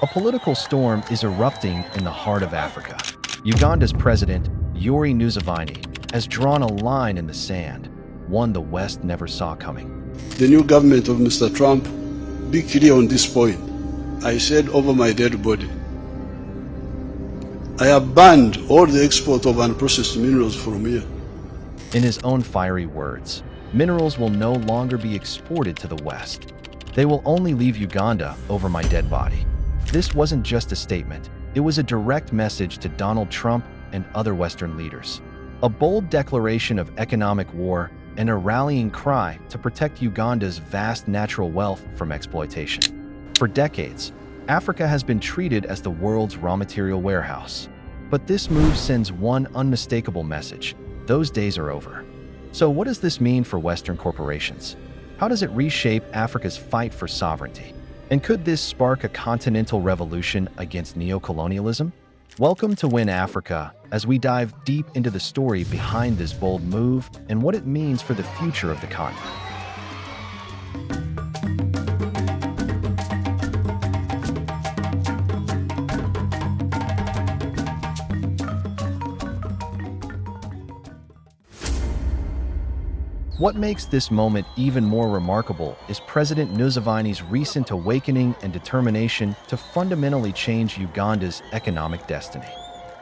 A political storm is erupting in the heart of Africa. Uganda's president, Yori Nusaviny, has drawn a line in the sand, one the West never saw coming. The new government of Mr. Trump, be clear on this point. I said over my dead body. I have banned all the export of unprocessed minerals from here. In his own fiery words, minerals will no longer be exported to the West. They will only leave Uganda over my dead body. This wasn't just a statement, it was a direct message to Donald Trump and other Western leaders. A bold declaration of economic war and a rallying cry to protect Uganda's vast natural wealth from exploitation. For decades, Africa has been treated as the world's raw material warehouse. But this move sends one unmistakable message: those days are over. So what does this mean for Western corporations? How does it reshape Africa's fight for sovereignty? And could this spark a continental revolution against neocolonialism? Welcome to Win Africa, as we dive deep into the story behind this bold move and what it means for the future of the continent. What makes this moment even more remarkable is President Nusaviny's recent awakening and determination to fundamentally change Uganda's economic destiny.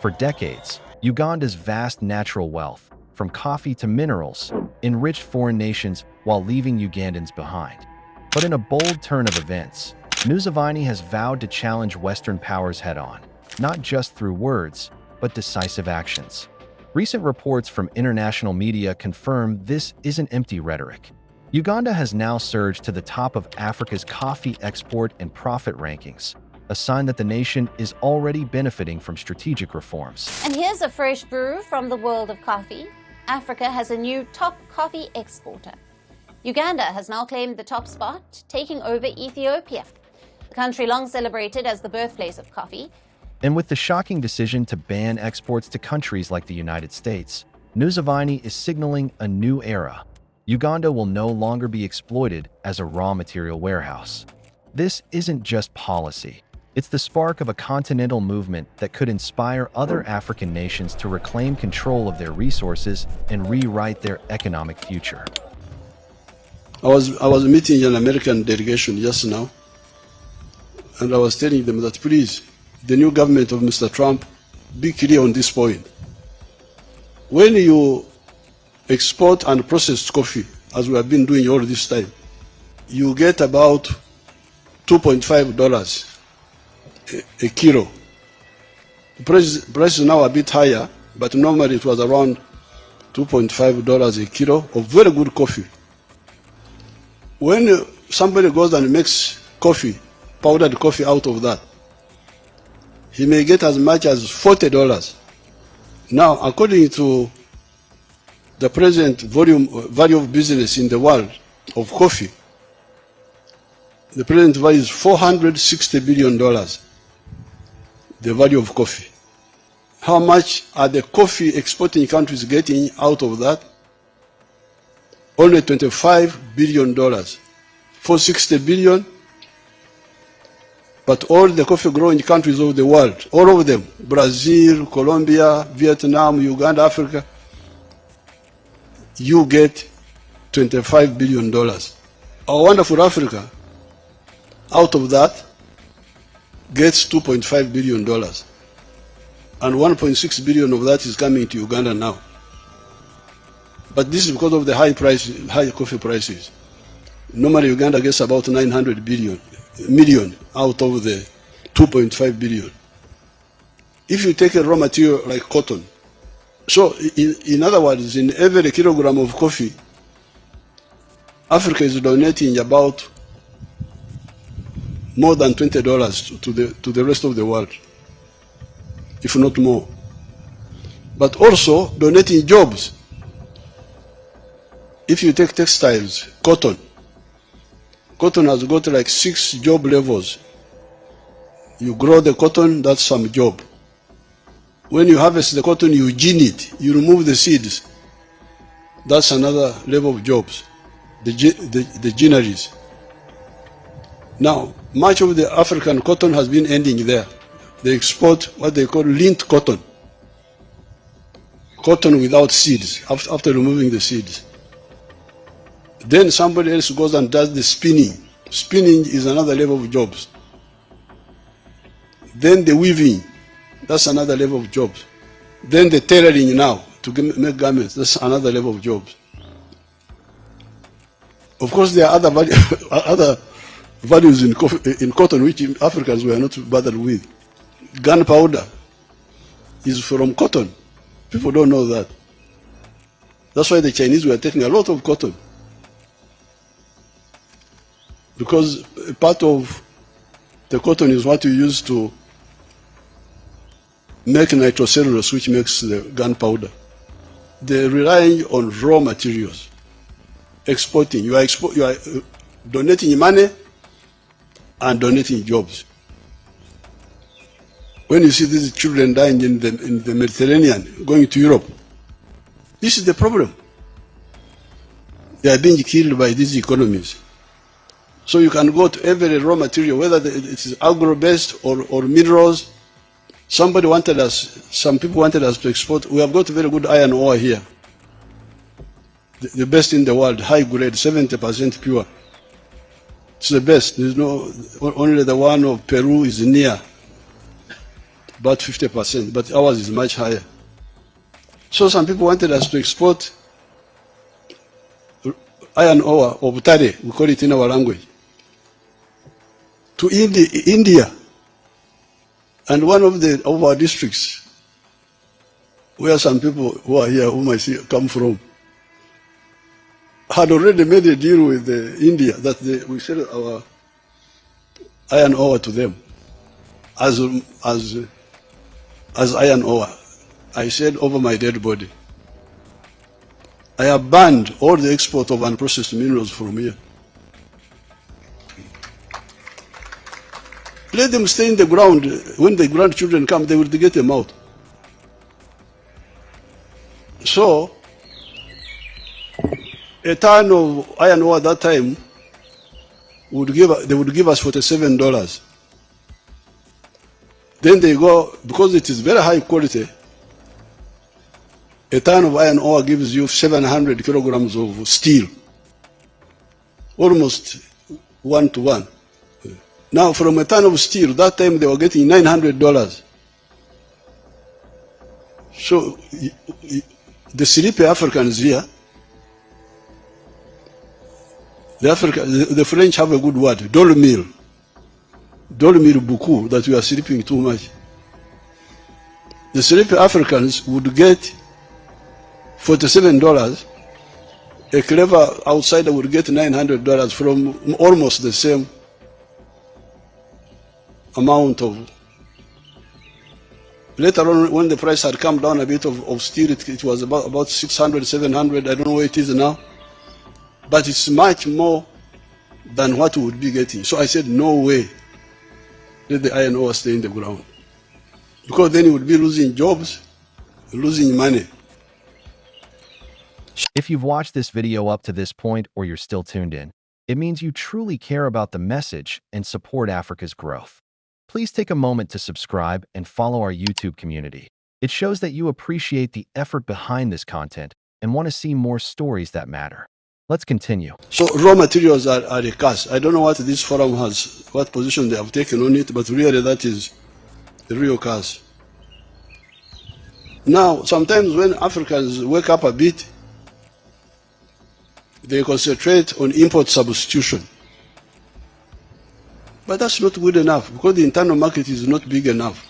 For decades, Uganda's vast natural wealth, from coffee to minerals, enriched foreign nations while leaving Ugandans behind. But in a bold turn of events, Nusaviny has vowed to challenge Western powers head-on, not just through words, but decisive actions. Recent reports from international media confirm this isn't empty rhetoric. Uganda has now surged to the top of Africa's coffee export and profit rankings, a sign that the nation is already benefiting from strategic reforms. And here's a fresh brew from the world of coffee. Africa has a new top coffee exporter. Uganda has now claimed the top spot, taking over Ethiopia, the country long celebrated as the birthplace of coffee. And with the shocking decision to ban exports to countries like the United States, Nusaviny is signaling a new era. Uganda will no longer be exploited as a raw material warehouse. This isn't just policy. It's the spark of a continental movement that could inspire other African nations to reclaim control of their resources and rewrite their economic future. I was meeting an American delegation just now, and I was telling them that please, the new government of Mr. Trump, be clear on this point. When you export unprocessed coffee, as we have been doing all this time, you get about $2.5 a kilo. The price is now a bit higher, but normally it was around $2.5 a kilo of very good coffee. When somebody goes and makes coffee, powdered coffee out of that, he may get as much as $40. Now, according to the present value of business in the world of coffee, the present value is $460 billion, the value of coffee. How much are the coffee exporting countries getting out of that? Only $25 billion. $460 billion. But all the coffee-growing countries of the world, all of them, Brazil, Colombia, Vietnam, Uganda, Africa, you get $25 billion. Our wonderful Africa, out of that, gets $2.5 billion. And $1.6 billion of that is coming to Uganda now. But this is because of the high coffee prices. Normally, Uganda gets about 900 million out of the 2.5 billion. If you take a raw material like cotton, so in other words, in every kilogram of coffee, Africa is donating about more than $20 to the rest of the world, if not more. But also donating jobs. If you take textiles, cotton has got like 6 job levels. You grow the cotton, that's some job. When you harvest the cotton, you gin it, you remove the seeds. That's another level of jobs, the ginneries. Now, much of the African cotton has been ending there. They export what they call lint cotton, cotton without seeds, after removing the seeds. Then somebody else goes and does the spinning. Spinning is another level of jobs. Then the weaving, that's another level of jobs. Then the tailoring now to make garments, that's another level of jobs. Of course, there are other values in cotton which Africans were not bothered with. Gunpowder is from cotton. People don't know that. That's why the Chinese were taking a lot of cotton. Because part of the cotton is what you use to make nitrocellulose, which makes the gunpowder. They're relying on raw materials, exporting. You are donating money and donating jobs. When you see these children dying in the Mediterranean, going to Europe, this is the problem. They are being killed by these economies. So you can go to every raw material, whether it is agro-based or minerals. Some people wanted us to export. We have got very good iron ore here. The best in the world, high grade, 70% pure. It's the best. There's only the one of Peru is near, about 50%, but ours is much higher. So some people wanted us to export iron ore, or butare, we call it in our language, to India. And one of our districts, where some people who are here, whom I see come from, had already made a deal with India that we sell our iron ore to them as iron ore. I said, over my dead body, I have banned all the export of unprocessed minerals from here. Let them stay in the ground. When the grandchildren come, they will get them out. So, a ton of iron ore at that time they would give us $47. Then they go, because it is very high quality, a ton of iron ore gives you 700 kilograms of steel, almost 1-to-1. Now, from a ton of steel, that time they were getting $900. So, the sleepy Africans here, the French have a good word, dormir beaucoup, that we are sleeping too much. The sleepy Africans would get $47. A clever outsider would get $900 from almost the same amount of. Later on, when the price had come down a bit of steel, it was about 600, 700, I don't know where it is now. But it's much more than what we would be getting. So I said, no way, let the iron ore stay in the ground. Because then you would be losing jobs, losing money. If you've watched this video up to this point or you're still tuned in, it means you truly care about the message and support Africa's growth. Please take a moment to subscribe and follow our YouTube community. It shows that you appreciate the effort behind this content and want to see more stories that matter. Let's continue. So raw materials are a curse. I don't know what this forum has, what position they have taken on it, but really that is the real curse. Now, sometimes when Africans wake up a bit, they concentrate on import substitution. But that's not good enough, because the internal market is not big enough.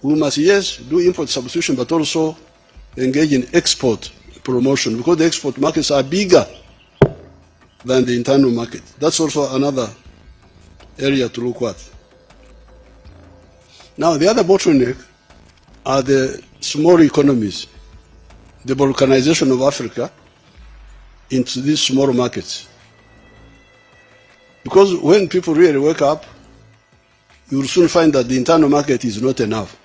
We must, yes, do import substitution, but also engage in export promotion, because the export markets are bigger than the internal market. That's also another area to look at. Now, the other bottleneck are the small economies, the balkanization of Africa into these small markets. Because when people really wake up, you will soon find that the internal market is not enough.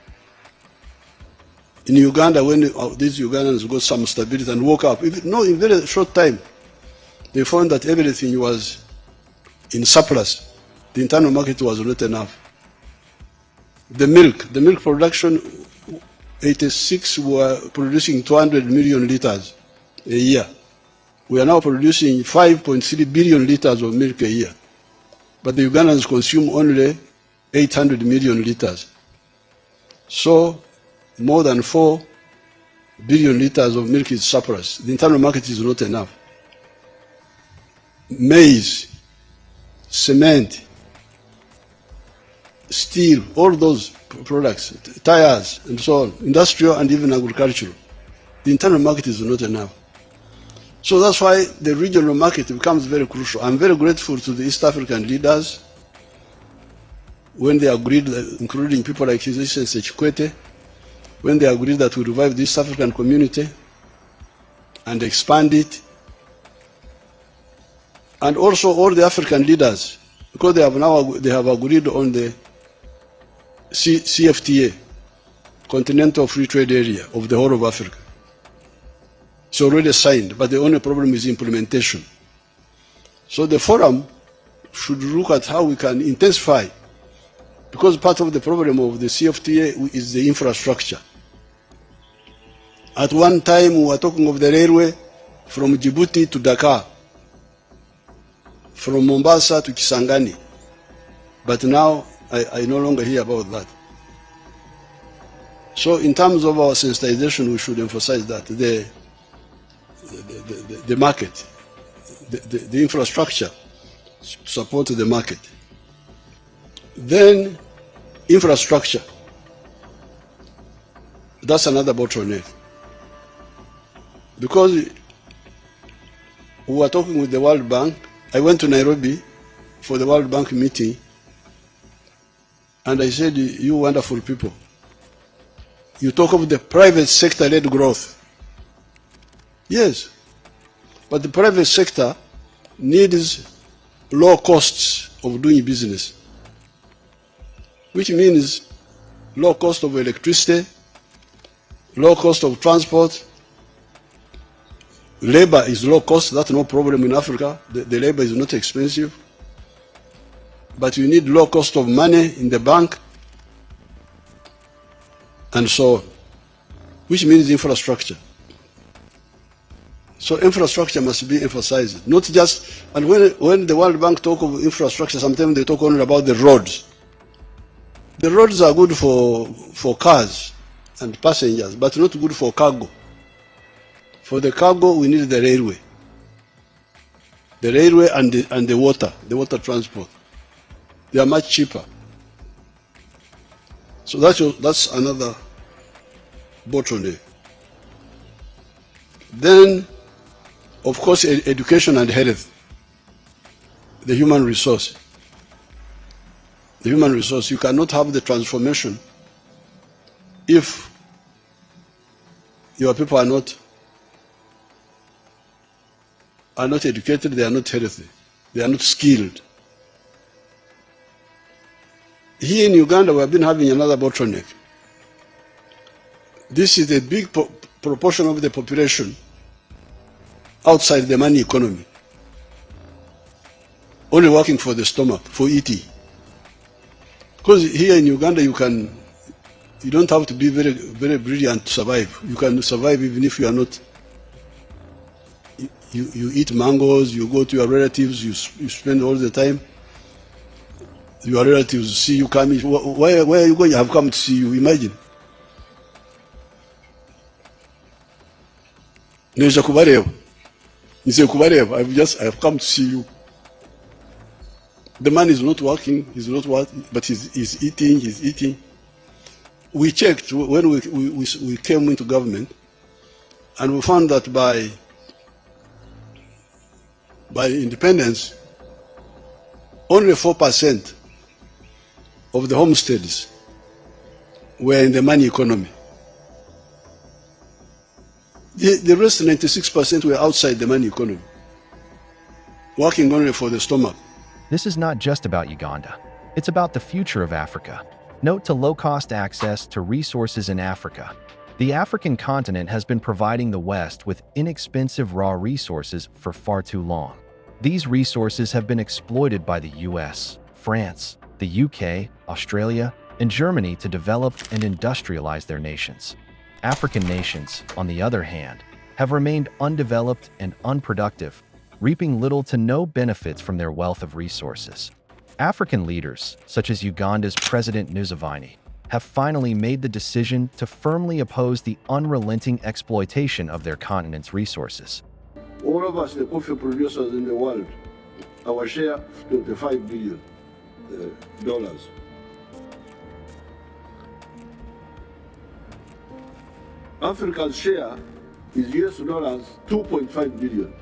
In Uganda, when these Ugandans got some stability and woke up, in a very short time, they found that everything was in surplus. The internal market was not enough. The milk production, 86 were producing 200 million liters a year. We are now producing 5.3 billion liters of milk a year. But the Ugandans consume only 800 million liters. So more than 4 billion liters of milk is surplus. The internal market is not enough. Maize, cement, steel, all those products, tires and so on, industrial and even agricultural. The internal market is not enough. So that's why the regional market becomes very crucial. I'm very grateful to the East African leaders when they agreed, including people like His Excellency Chikwete, when they agreed that we revive the East African community and expand it. And also all the African leaders, because they have agreed on the CFTA, Continental Free Trade Area of the whole of Africa. It's already signed, but the only problem is implementation. So the forum should look at how we can intensify, because part of the problem of the CFTA is the infrastructure. At one time, we were talking of the railway from Djibouti to Dakar, from Mombasa to Kisangani. But now, I no longer hear about that. So in terms of our sensitization, we should emphasize that the market, the infrastructure support the market. Then infrastructure, that's another bottleneck. Because we were talking with the World Bank. I went to Nairobi for the World Bank meeting, and I said, you wonderful people, you talk of the private sector-led growth. Yes, but the private sector needs low costs of doing business, which means low cost of electricity, low cost of transport. Labor is low cost, that's no problem in Africa. The labor is not expensive. But you need low cost of money in the bank, and so on, which means infrastructure. So infrastructure must be emphasized, not just, and when the World Bank talk of infrastructure, sometimes they talk only about the roads. The roads are good for cars and passengers, but not good for cargo. For the cargo, we need the railway. The railway and the water transport. They are much cheaper. So that's another bottleneck. Then, of course, education and health, the human resource. The human resource, you cannot have the transformation if your people are not educated, they are not healthy, they are not skilled. Here in Uganda, we have been having another bottleneck. This is a big proportion of the population outside the money economy, only working for the stomach, for eating. Because here in Uganda, you don't have to be very, very brilliant to survive. You can survive even if you are not. You eat mangoes, you go to your relatives, you spend all the time. Your relatives see you coming. Where are you going? I have come to see you. Imagine. I have come to see you. The man is not working, but he's eating. We checked when we came into government, and we found that by independence, only 4% of the homesteads were in the money economy. The rest, 96%, were outside the money economy, working only for the stomach. This is not just about Uganda. It's about the future of Africa. Note to low-cost access to resources in Africa. The African continent has been providing the West with inexpensive raw resources for far too long. These resources have been exploited by the US, France, the UK, Australia, and Germany to develop and industrialize their nations. African nations, on the other hand, have remained undeveloped and unproductive, reaping little to no benefits from their wealth of resources. African leaders, such as Uganda's President Nusaviny, have finally made the decision to firmly oppose the unrelenting exploitation of their continent's resources. All of us, the coffee producers in the world, our share $25 billion. Africa's share is US dollars 2.5 billion.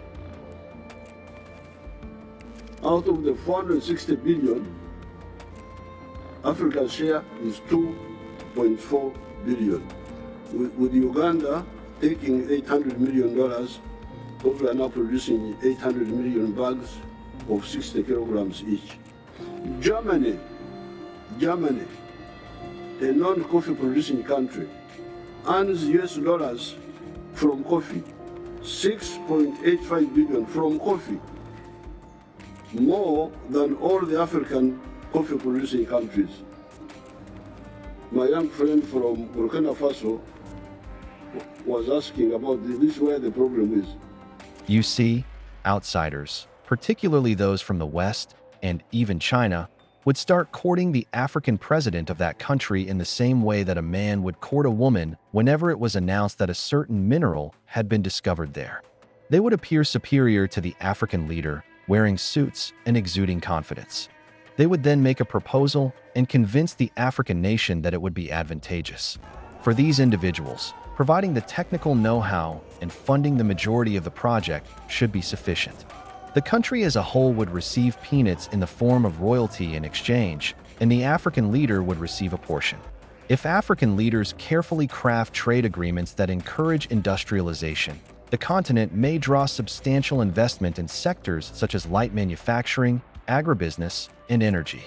Out of the 460 billion, Africa's share is 2.4 billion. With Uganda taking $800 million, we are now producing 800 million bags of 60 kilograms each. Germany, a non-coffee producing country, earns US dollars from coffee, 6.85 billion from coffee, more than all the African coffee producing countries. My young friend from Burkina Faso was asking about this, where the problem is. You see, outsiders, particularly those from the West and even China, would start courting the African president of that country in the same way that a man would court a woman whenever it was announced that a certain mineral had been discovered there. They would appear superior to the African leader, wearing suits and exuding confidence. They would then make a proposal and convince the African nation that it would be advantageous. For these individuals, providing the technical know-how and funding the majority of the project should be sufficient. The country as a whole would receive peanuts in the form of royalty in exchange, and the African leader would receive a portion. If African leaders carefully craft trade agreements that encourage industrialization, the continent may draw substantial investment in sectors such as light manufacturing, agribusiness, and energy.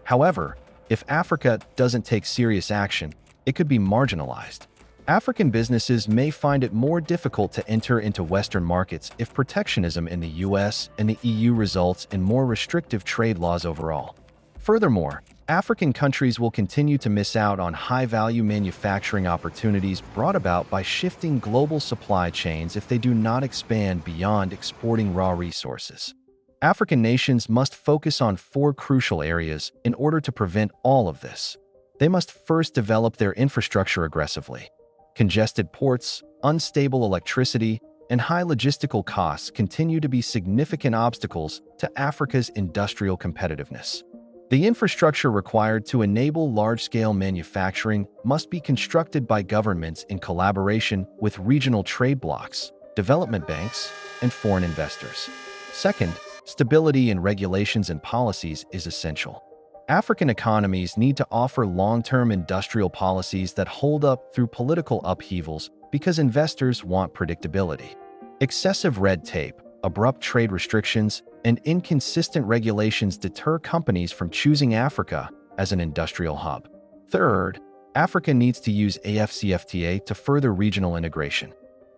However, if Africa doesn't take serious action, it could be marginalized. African businesses may find it more difficult to enter into Western markets if protectionism in the US and the EU results in more restrictive trade laws overall. Furthermore, African countries will continue to miss out on high-value manufacturing opportunities brought about by shifting global supply chains if they do not expand beyond exporting raw resources. African nations must focus on 4 crucial areas in order to prevent all of this. They must first develop their infrastructure aggressively. Congested ports, unstable electricity, and high logistical costs continue to be significant obstacles to Africa's industrial competitiveness. The infrastructure required to enable large-scale manufacturing must be constructed by governments in collaboration with regional trade blocs, development banks, and foreign investors. Second, stability in regulations and policies is essential. African economies need to offer long-term industrial policies that hold up through political upheavals because investors want predictability. Excessive red tape, abrupt trade restrictions, and inconsistent regulations deter companies from choosing Africa as an industrial hub. Third, Africa needs to use AfCFTA to further regional integration.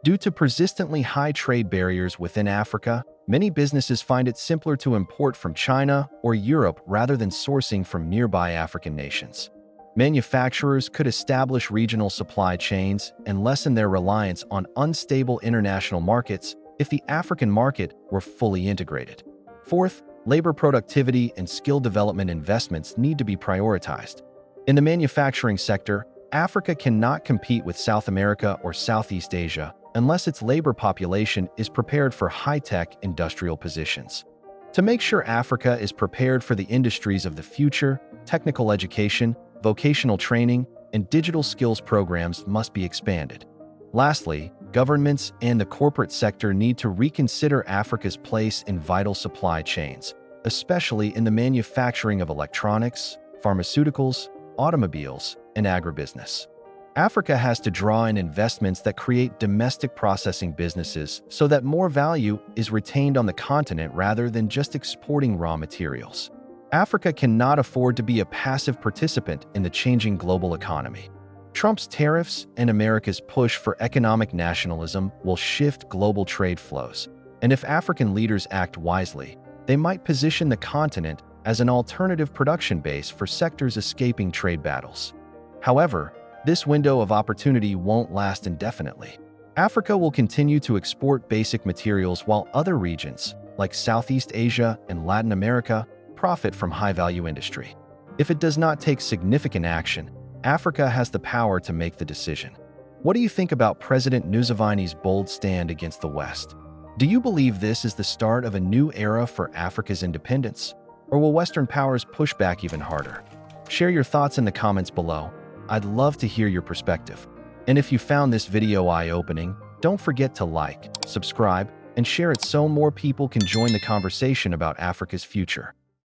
Due to persistently high trade barriers within Africa, many businesses find it simpler to import from China or Europe rather than sourcing from nearby African nations. Manufacturers could establish regional supply chains and lessen their reliance on unstable international markets if the African market were fully integrated. Fourth, labor productivity and skill development investments need to be prioritized. In the manufacturing sector, Africa cannot compete with South America or Southeast Asia unless its labor population is prepared for high-tech industrial positions. To make sure Africa is prepared for the industries of the future, technical education, vocational training, and digital skills programs must be expanded. Lastly, governments and the corporate sector need to reconsider Africa's place in vital supply chains, especially in the manufacturing of electronics, pharmaceuticals, automobiles, and agribusiness. Africa has to draw in investments that create domestic processing businesses so that more value is retained on the continent rather than just exporting raw materials. Africa cannot afford to be a passive participant in the changing global economy. Trump's tariffs and America's push for economic nationalism will shift global trade flows, and if African leaders act wisely, they might position the continent as an alternative production base for sectors escaping trade battles. However, this window of opportunity won't last indefinitely. Africa will continue to export basic materials while other regions, like Southeast Asia and Latin America, profit from high-value industry. If it does not take significant action, Africa has the power to make the decision. What do you think about President Nusaviny's bold stand against the West? Do you believe this is the start of a new era for Africa's independence? Or will Western powers push back even harder? Share your thoughts in the comments below. I'd love to hear your perspective. And if you found this video eye-opening, don't forget to like, subscribe, and share it so more people can join the conversation about Africa's future.